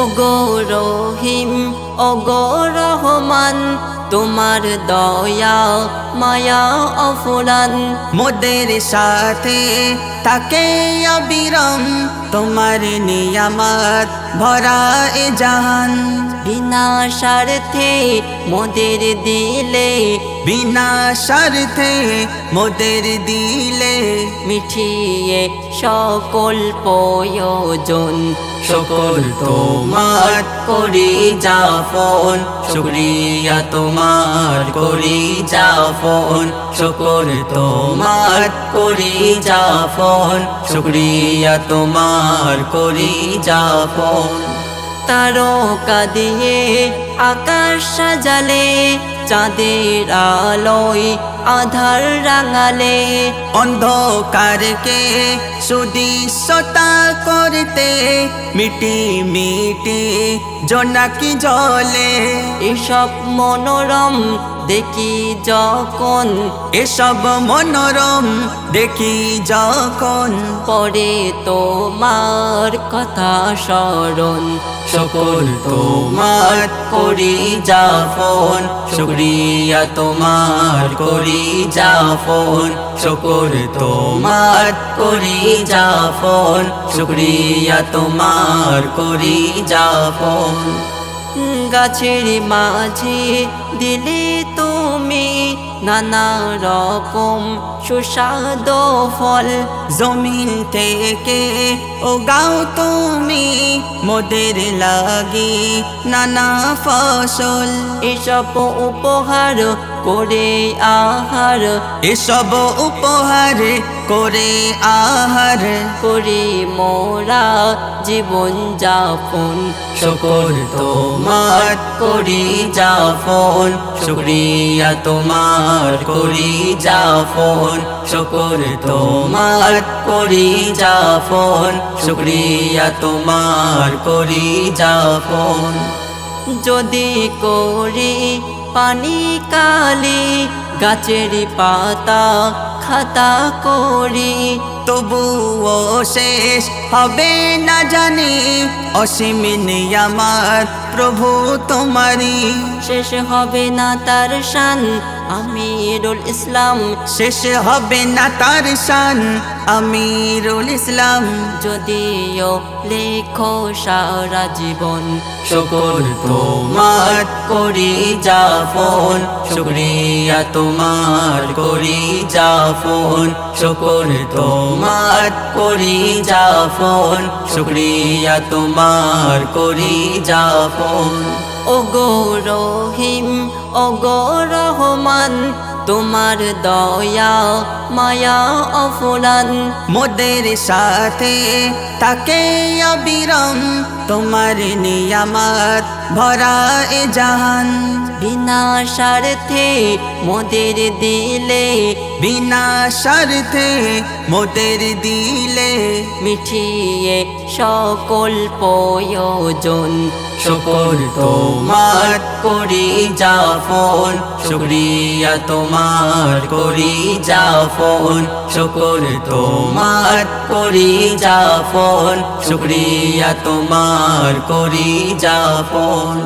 ওগো রহিম ওগো রহমান, তোমার দয়া মায়া অফুরান। মোদের সাথে থাকে অবিরাম, তোমার নিয়ামত ভরা এ জাহান। বিনা স্বার্থে মোদের দিলে, বিনা স্বার্থে মোদের দিলে, মিঠিয়ে সকল প্রয়োজন। সকল তোমার করি যাপন, শুকরিয়া তোমার করি যাপন। সকল তোমার করি যাপন, শুকরিয়া তোমার করি যাপন। তারকা দিয়ে আকাশ সাজালে, চাঁদের আলোয় আধার রাঙালে, অন্ধকারকে সুদৃশ্যতা করতে মিটি মিটি জোনাকি জলে। এসব মনোরম দেখি যখন, এসব মনোরম দেখি যখন, পরে তোমার কথা স্মরণ। সকল তোমার করি যাপন, শুকরিয়া তোমার করি যাপন। সকল তোমার করি যাপন, শুকরিয়া তোমার করি যাপন। গাছের মাঝে দিলে তুমি নানা রকম সুস্বাদু ফল, জমিন থেকে ও গাও তুমি মোদের লাগি নানা ফসল। এসব উপহার করে আহার, এসব উপহার করে আহার, করি মোরা জীবন যাপন। সকল তোমার করি যাপন, শুকরিয়া তোমার করি যাপন। সকল তোমার করি যাপন, শুকরিয়া তোমার করি যাপন। যদি করি পানি কালি, গাছের পাতা খাতা করি, তবুও শেষ হবে না জানি, অসীম নিয়ামত প্রভু তোমারি। শেষ হবে না তার শান আমিরুল ইসলাম, শেষ হবে না তার শান আমিরুল ইসলাম। যদিও লেখো সারা জীবন। সকল তোমার করি যাপন, শুকরিয়া তোমার করি যাপন। সকল তোমার করি যাপন, শুকরিয়া তোমার করি যাপন। ওগো রহিম ওগো রহমান, তোমার দয়া মায়া অফুরান। মোদের সাথে থাকে অবিরাম, তোমার নিয়ামত ভরা এ জাহান। বিনা স্বার্থে মোদের দিলে, বিনা স্বার্থে মোদের দিলে, মিঠিয়ে সকল প্রয়োজন। সকল তোমার করি যাপন, শুকরিয়া তোমার করি যাপন। সকল তোমার করি যাপন, শুকরিয়া তোমার করি যাপন।